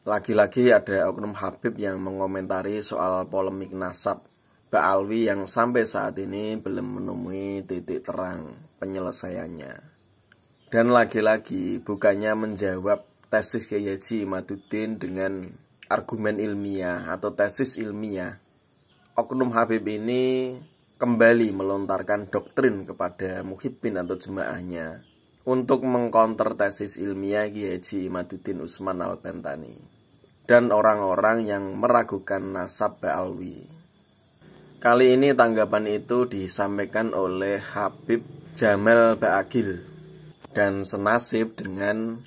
Lagi-lagi ada oknum Habib yang mengomentari soal polemik nasab Ba'alwi yang sampai saat ini belum menemui titik terang penyelesaiannya. Dan lagi-lagi bukannya menjawab tesis Kiai Haji Imaduddin dengan argumen ilmiah atau tesis ilmiah, oknum Habib ini kembali melontarkan doktrin kepada muhibbin atau jemaahnya untuk mengkonter tesis ilmiah Kiai Haji Imaduddin Utsman Al-Bantani dan orang-orang yang meragukan nasab Ba'alwi. Kali ini tanggapan itu disampaikan oleh Habib Jamal Ba'agil dan senasib dengan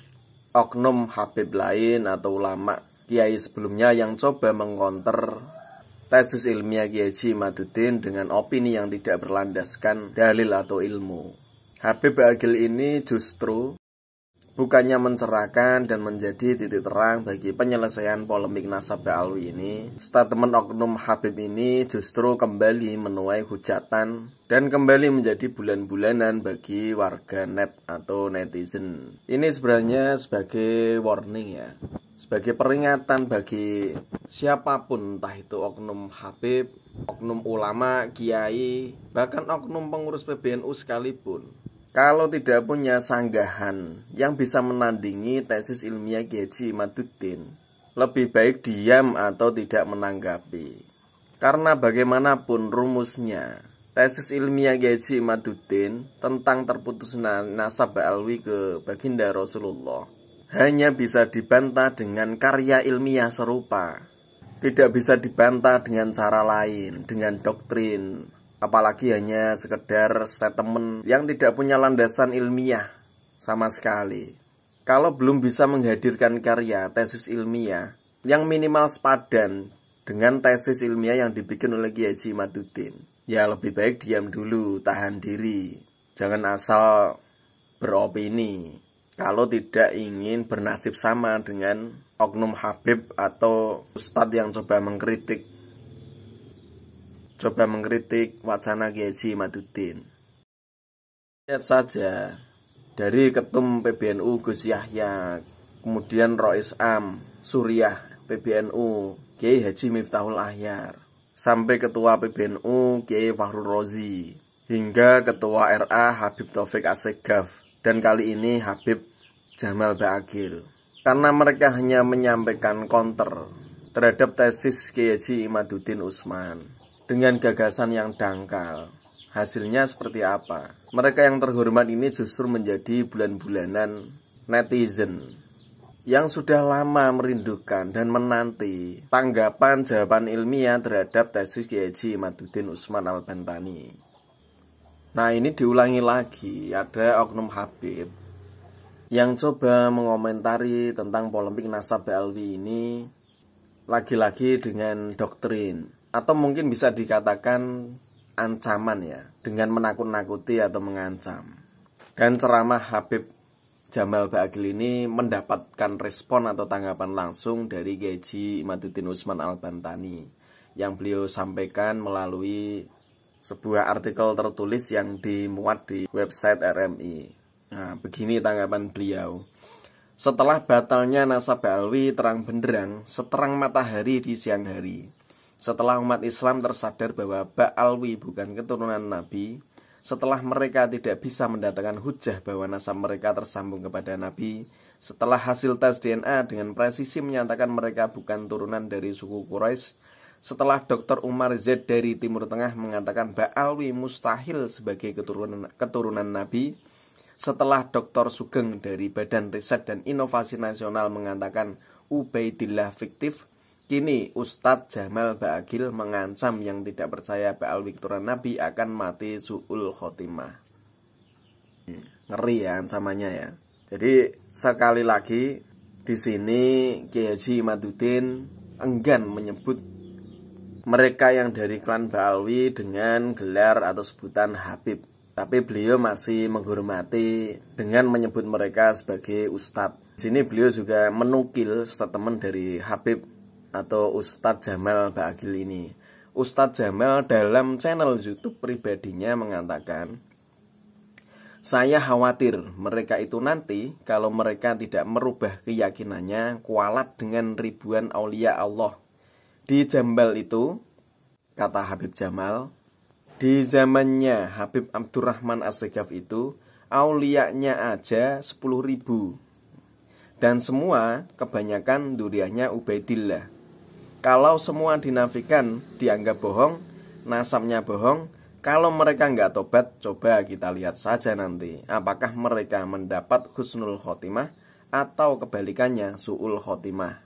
oknum Habib lain atau ulama kiai sebelumnya yang coba mengkonter tesis ilmiah Kiai Haji Imaduddin dengan opini yang tidak berlandaskan dalil atau ilmu. Habib Ba'agil ini justru bukannya mencerahkan dan menjadi titik terang bagi penyelesaian polemik nasab Ba'alwi ini, statement oknum Habib ini justru kembali menuai hujatan dan kembali menjadi bulan-bulanan bagi warga net atau netizen. Ini sebenarnya sebagai warning ya, sebagai peringatan bagi siapapun, entah itu oknum Habib, oknum ulama, kiai, bahkan oknum pengurus PBNU sekalipun. Kalau tidak punya sanggahan yang bisa menandingi tesis ilmiah Kiai Haji Imaduddin, lebih baik diam atau tidak menanggapi. Karena bagaimanapun rumusnya, tesis ilmiah Kiai Haji Imaduddin tentang terputusnya nasab Ba'alwi ke baginda Rasulullah hanya bisa dibantah dengan karya ilmiah serupa. Tidak bisa dibantah dengan cara lain, dengan doktrin, apalagi hanya sekedar statement yang tidak punya landasan ilmiah sama sekali. Kalau belum bisa menghadirkan karya tesis ilmiah yang minimal sepadan dengan tesis ilmiah yang dibikin oleh Kiai Haji Imaduddin, ya lebih baik diam dulu, tahan diri. Jangan asal beropini kalau tidak ingin bernasib sama dengan oknum Habib atau ustadz yang coba mengkritik wacana Kiai Haji Imaduddin. Lihat saja dari Ketum PBNU Gus Yahya, kemudian Rois Am Suriah PBNU Kiai Haji Miftahul Ahyar, sampai Ketua PBNU Kiai Fakhrul Rozi, hingga Ketua RA Habib Taufik Assegaf, dan kali ini Habib Jamal Ba'agil. Karena mereka hanya menyampaikan counter terhadap tesis Kiai Haji Imaduddin Utsman dengan gagasan yang dangkal. Hasilnya seperti apa? Mereka yang terhormat ini justru menjadi bulan-bulanan netizen yang sudah lama merindukan dan menanti tanggapan jawaban ilmiah terhadap tesis Kiai Haji Imaduddin Utsman Al-Bantani. Nah, ini diulangi lagi, ada oknum Habib yang coba mengomentari tentang polemik nasab Ba'alwi ini lagi-lagi dengan doktrin, atau mungkin bisa dikatakan ancaman ya, dengan menakut-nakuti atau mengancam. Dan ceramah Habib Jamal Ba'agil ini mendapatkan respon atau tanggapan langsung dari Kiai Haji Imaduddin Utsman Al-Bantani yang beliau sampaikan melalui sebuah artikel tertulis yang dimuat di website RMI. Nah, begini tanggapan beliau. Setelah batalnya nasab Ba'alwi terang benderang seterang matahari di siang hari, setelah umat Islam tersadar bahwa Ba'alwi bukan keturunan Nabi, setelah mereka tidak bisa mendatangkan hujah bahwa nasab mereka tersambung kepada Nabi, setelah hasil tes DNA dengan presisi menyatakan mereka bukan turunan dari suku Quraisy, setelah Dr. Umar Z dari Timur Tengah mengatakan Ba'alwi mustahil sebagai keturunan Nabi, setelah Dr. Sugeng dari Badan Riset dan Inovasi Nasional mengatakan Ubaidillah fiktif, kini Ustadz Jamal Ba'agil mengancam yang tidak percaya Ba'alwi keturunan Nabi akan mati su'ul khotimah. Ngeri ya ancamannya ya. Jadi sekali lagi di sini Kiai Haji Imaduddin enggan menyebut mereka yang dari klan Ba'alwi dengan gelar atau sebutan Habib, tapi beliau masih menghormati dengan menyebut mereka sebagai Ustadz. Di sini beliau juga menukil statement dari Habib atau Ustadz Jamal Ba'agil ini. Ustadz Jamal dalam channel YouTube pribadinya mengatakan, Saya khawatir mereka itu nanti kalau mereka tidak merubah keyakinannya kualat dengan ribuan aulia Allah. Di Jambal itu, kata Habib Jamal, di zamannya Habib Abdurrahman As-Segaf itu, aulianya aja 10.000. Dan semua kebanyakan duriahnya Ubaidillah. Kalau semua dinafikan dianggap bohong, nasabnya bohong. Kalau mereka nggak tobat, coba kita lihat saja nanti apakah mereka mendapat husnul khotimah atau kebalikannya su'ul khotimah.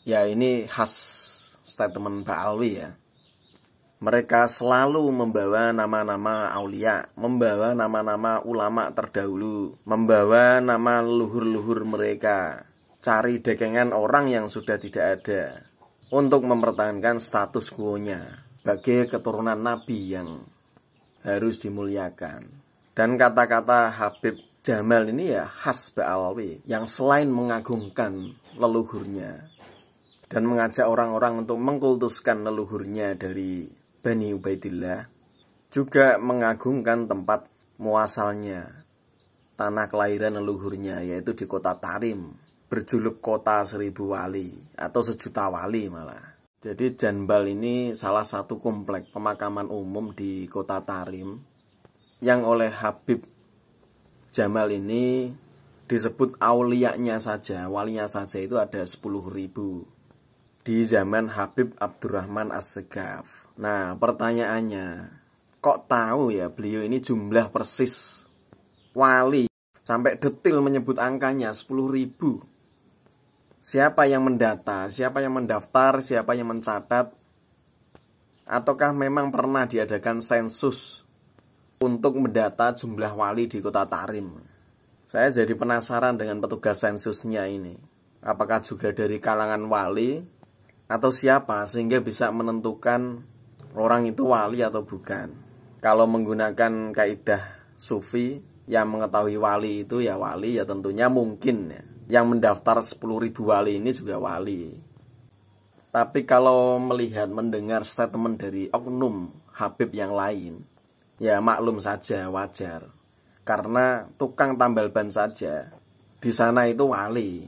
Ya, ini khas statement Ba'alwi ya. Mereka selalu membawa nama-nama aulia, membawa nama-nama ulama terdahulu, membawa nama leluhur-leluhur mereka. Cari dekengan orang yang sudah tidak ada untuk mempertahankan status quo-nya sebagai keturunan Nabi yang harus dimuliakan. Dan kata-kata Habib Jamal ini ya khas Ba'alwi, yang selain mengagungkan leluhurnya dan mengajak orang-orang untuk mengkultuskan leluhurnya dari Bani Ubaidillah, juga mengagungkan tempat muasalnya, tanah kelahiran leluhurnya, yaitu di kota Tarim, berjuluk kota 1000 wali atau 1.000.000 wali malah. Jadi Jambal ini salah satu komplek pemakaman umum di kota Tarim yang oleh Habib Jamal ini disebut auliyanya saja, walinya saja itu ada 10.000 di zaman Habib Abdurrahman As-Segaf. Nah, pertanyaannya, kok tahu ya beliau ini jumlah persis wali sampai detil menyebut angkanya 10.000? Siapa yang mendata, siapa yang mendaftar, siapa yang mencatat? Ataukah memang pernah diadakan sensus untuk mendata jumlah wali di kota Tarim? Saya jadi penasaran dengan petugas sensusnya ini. Apakah juga dari kalangan wali atau siapa sehingga bisa menentukan orang itu wali atau bukan? Kalau menggunakan kaidah sufi, yang mengetahui wali itu ya wali, ya tentunya mungkin ya yang mendaftar 10.000 wali ini juga wali. Tapi kalau melihat, mendengar statement dari oknum Habib yang lain, ya maklum saja, wajar. Karena tukang tambal ban saja di sana itu wali.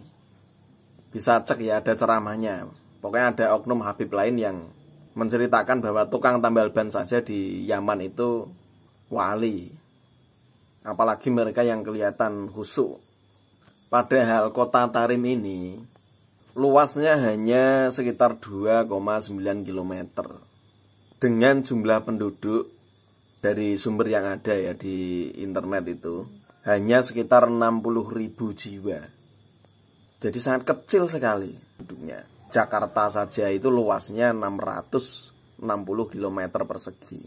Bisa cek ya, ada ceramahnya. Pokoknya ada oknum Habib lain yang menceritakan bahwa tukang tambal ban saja di Yaman itu wali. Apalagi mereka yang kelihatan khusyuk. Padahal kota Tarim ini luasnya hanya sekitar 2,9 km. Dengan jumlah penduduk dari sumber yang ada ya di internet itu hanya sekitar 60.000 jiwa. Jadi sangat kecil sekali penduduknya. Jakarta saja itu luasnya 660 km persegi.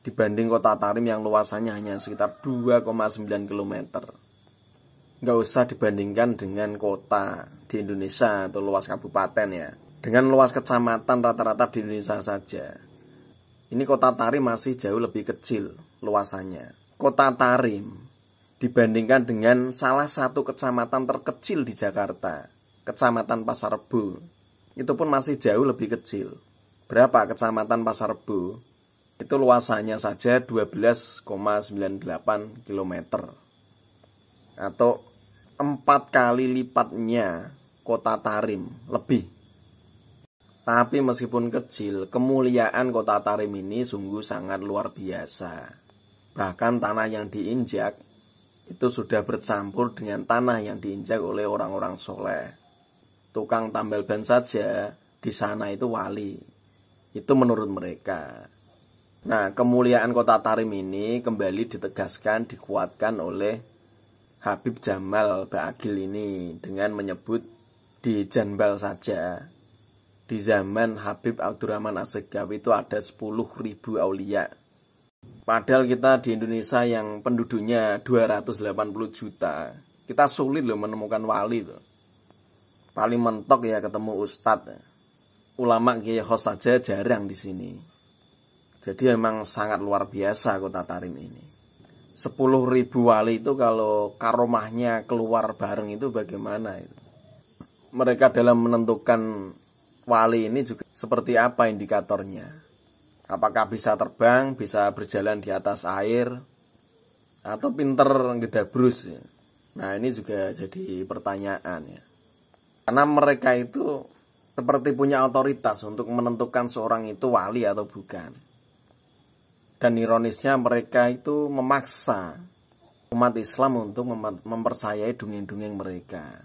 Dibanding kota Tarim yang luasannya hanya sekitar 2,9 km. Nggak usah dibandingkan dengan kota di Indonesia atau luas kabupaten ya. Dengan luas kecamatan rata-rata di Indonesia saja. Ini kota Tarim masih jauh lebih kecil luasannya. Kota Tarim dibandingkan dengan salah satu kecamatan terkecil di Jakarta, Kecamatan Pasar Rebo, itu pun masih jauh lebih kecil. Berapa Kecamatan Pasar Rebo? Itu luasannya saja 12,98 km. Atau 4 kali lipatnya kota Tarim lebih. Tapi meskipun kecil, kemuliaan kota Tarim ini sungguh sangat luar biasa. Bahkan tanah yang diinjak itu sudah bercampur dengan tanah yang diinjak oleh orang-orang soleh. Tukang tambal ban saja di sana itu wali. Itu menurut mereka. Nah, kemuliaan kota Tarim ini kembali ditegaskan, dikuatkan oleh Habib Jamal Ba'agil ini dengan menyebut di Jambal saja di zaman Habib Abdurrahman As-Segaf itu ada 10.000 aulia. Padahal kita di Indonesia yang penduduknya 280 juta, kita sulit loh menemukan wali tuh. Paling mentok ya ketemu ustadz. Ulama kiai khos saja jarang di sini. Jadi memang sangat luar biasa kota Tarim ini. 10.000 wali itu kalau karomahnya keluar bareng itu bagaimana itu? Mereka dalam menentukan wali ini juga seperti apa indikatornya? Apakah bisa terbang, bisa berjalan di atas air, atau pinter ngedabrus ya. Nah ini juga jadi pertanyaan ya. Karena mereka itu seperti punya otoritas untuk menentukan seorang itu wali atau bukan. Dan ironisnya mereka itu memaksa umat Islam untuk mempercayai dongeng-dongeng mereka.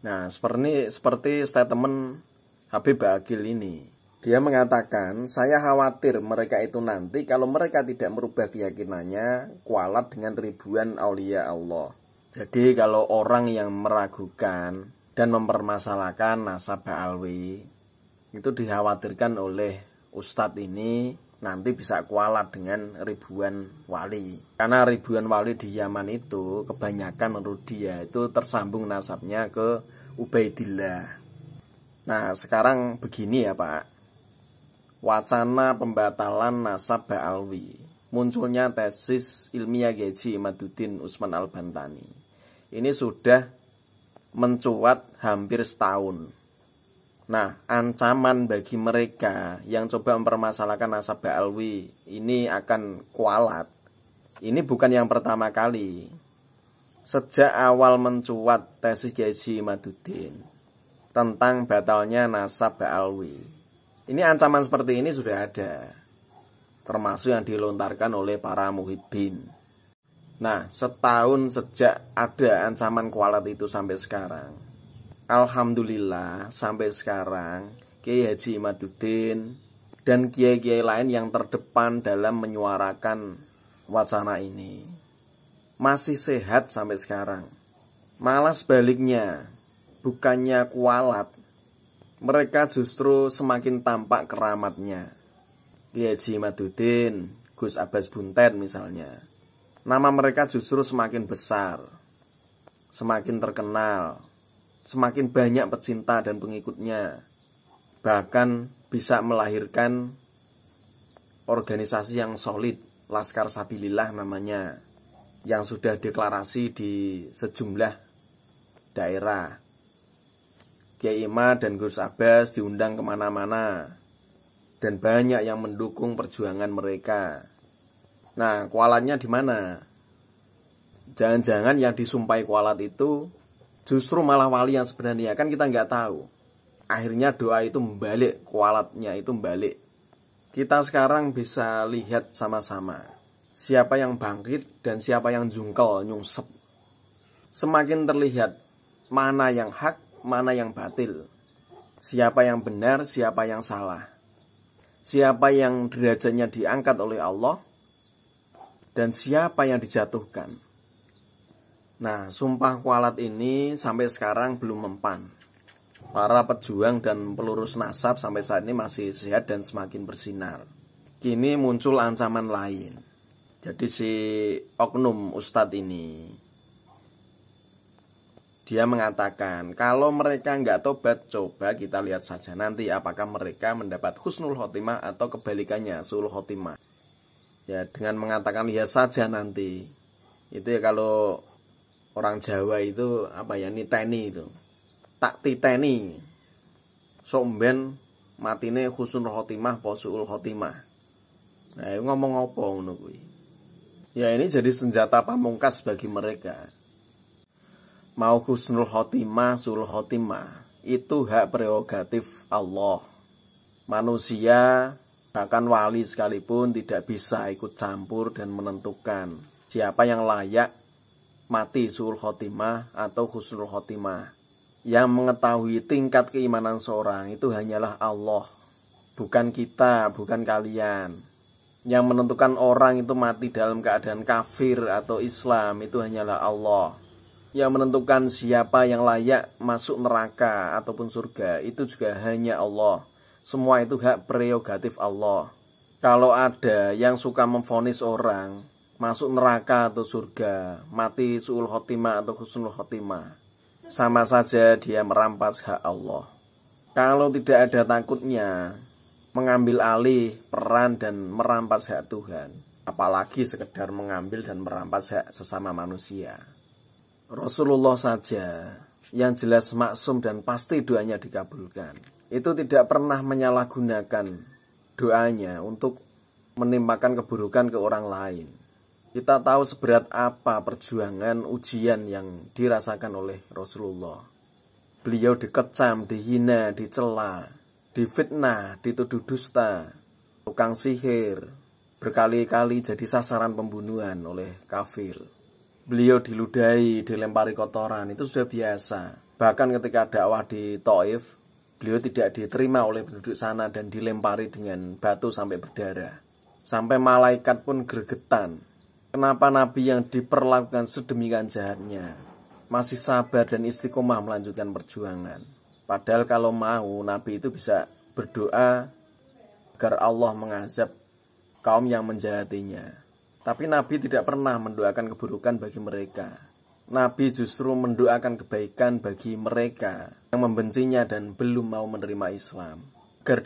Nah seperti statement Habib Agil ini. Dia mengatakan, saya khawatir mereka itu nanti kalau mereka tidak merubah keyakinannya kualat dengan ribuan aulia Allah. Jadi kalau orang yang meragukan dan mempermasalahkan nasab Ba'alwi, itu dikhawatirkan oleh Ustadz ini nanti bisa kualat dengan ribuan wali. Karena ribuan wali di Yaman itu kebanyakan menurut dia itu tersambung nasabnya ke Ubaidillah. Nah sekarang begini ya Pak, wacana pembatalan nasab Ba'alwi, munculnya tesis ilmiah Gyaji Imaduddin Usman Al-Bantani, ini sudah mencuat hampir setahun. Nah, ancaman bagi mereka yang coba mempermasalahkan nasab Ba'alwi ini akan kualat. Ini bukan yang pertama kali. Sejak awal mencuat tesis Gyaji Imaduddin tentang batalnya nasab Ba'alwi, ini ancaman seperti ini sudah ada, termasuk yang dilontarkan oleh para muhibbin. Nah, setahun sejak ada ancaman kualat itu sampai sekarang, alhamdulillah sampai sekarang Kiai Haji Imaduddin dan kiai-kiai lain yang terdepan dalam menyuarakan wacana ini masih sehat sampai sekarang. Malah sebaliknya, bukannya kualat, mereka justru semakin tampak keramatnya. Kiai Haji Imaduddin, Gus Abbas Buntet misalnya, nama mereka justru semakin besar, semakin terkenal, semakin banyak pecinta dan pengikutnya. Bahkan bisa melahirkan organisasi yang solid, Laskar Sabilillah namanya, yang sudah deklarasi di sejumlah daerah. Kiai Ima dan Gus Abbas diundang kemana-mana, dan banyak yang mendukung perjuangan mereka. Nah, kualatnya di mana? Jangan-jangan yang disumpahi kualat itu justru malah wali yang sebenarnya, kan kita nggak tahu. Akhirnya doa itu membalik, kualatnya itu membalik. Kita sekarang bisa lihat sama-sama siapa yang bangkit dan siapa yang jungkel, nyungsep. Semakin terlihat mana yang hak, mana yang batil, siapa yang benar, siapa yang salah, siapa yang derajatnya diangkat oleh Allah, dan siapa yang dijatuhkan. Nah, sumpah kualat ini sampai sekarang belum mempan. Para pejuang dan pelurus nasab sampai saat ini masih sehat dan semakin bersinar. Kini muncul ancaman lain. Jadi si oknum ustadz ini, dia mengatakan kalau mereka nggak tobat, coba kita lihat saja nanti apakah mereka mendapat husnul khotimah atau kebalikannya, suul khotimah. Ya, dengan mengatakan lihat saja nanti, itu ya kalau orang Jawa itu apa ya, niteni itu, tak titeni, somben matine husnul khotimah po suul khotimah. Nah, ngomong apa ngono kuwi. Ya ini jadi senjata pamungkas bagi mereka. Mau husnul khotimah, suul khotimah, itu hak prerogatif Allah. Manusia, bahkan wali sekalipun tidak bisa ikut campur dan menentukan siapa yang layak mati suul khotimah atau husnul khotimah. Yang mengetahui tingkat keimanan seorang itu hanyalah Allah, bukan kita, bukan kalian. Yang menentukan orang itu mati dalam keadaan kafir atau Islam itu hanyalah Allah. Yang menentukan siapa yang layak masuk neraka ataupun surga itu juga hanya Allah. Semua itu hak prerogatif Allah. Kalau ada yang suka memvonis orang masuk neraka atau surga, mati suul khotimah atau husnul khotimah, sama saja dia merampas hak Allah. Kalau tidak ada takutnya mengambil alih peran dan merampas hak Tuhan, apalagi sekedar mengambil dan merampas hak sesama manusia. Rasulullah saja yang jelas maksum dan pasti doanya dikabulkan, itu tidak pernah menyalahgunakan doanya untuk menimpakan keburukan ke orang lain. Kita tahu seberat apa perjuangan ujian yang dirasakan oleh Rasulullah. Beliau dikecam, dihina, dicela, difitnah, dituduh dusta, tukang sihir, berkali-kali jadi sasaran pembunuhan oleh kafir. Beliau diludahi, dilempari kotoran, itu sudah biasa. Bahkan ketika dakwah di Thaif, beliau tidak diterima oleh penduduk sana dan dilempari dengan batu sampai berdarah. Sampai malaikat pun gregetan. Kenapa Nabi yang diperlakukan sedemikian jahatnya masih sabar dan istiqomah melanjutkan perjuangan? Padahal kalau mau, Nabi itu bisa berdoa agar Allah mengazab kaum yang menjahatinya. Tapi Nabi tidak pernah mendoakan keburukan bagi mereka. Nabi justru mendoakan kebaikan bagi mereka yang membencinya dan belum mau menerima Islam, agar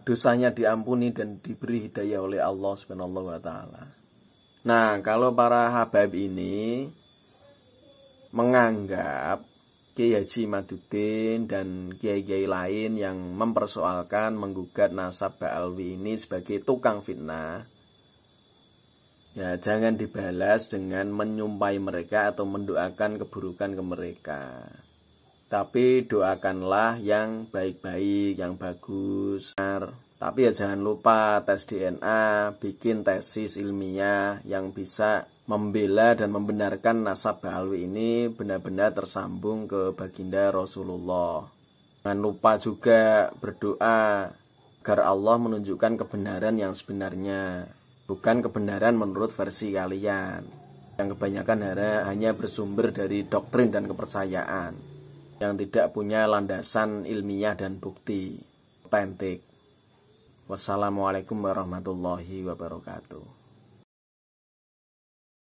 dosanya diampuni dan diberi hidayah oleh Allah Subhanahu wa taala. Nah, kalau para habaib ini menganggap Kiai Haji Imaduddin dan kiai-kiai lain yang mempersoalkan menggugat nasab Ba'alwi ini sebagai tukang fitnah, ya jangan dibalas dengan menyumpai mereka atau mendoakan keburukan ke mereka. Tapi doakanlah yang baik-baik, yang bagus. Tapi ya jangan lupa tes DNA, bikin tesis ilmiah yang bisa membela dan membenarkan nasab Ba'alwi ini benar-benar tersambung ke baginda Rasulullah. Jangan lupa juga berdoa agar Allah menunjukkan kebenaran yang sebenarnya, bukan kebenaran menurut versi kalian, yang kebanyakan hanya bersumber dari doktrin dan kepercayaan, yang tidak punya landasan ilmiah dan bukti otentik. Wassalamualaikum warahmatullahi wabarakatuh.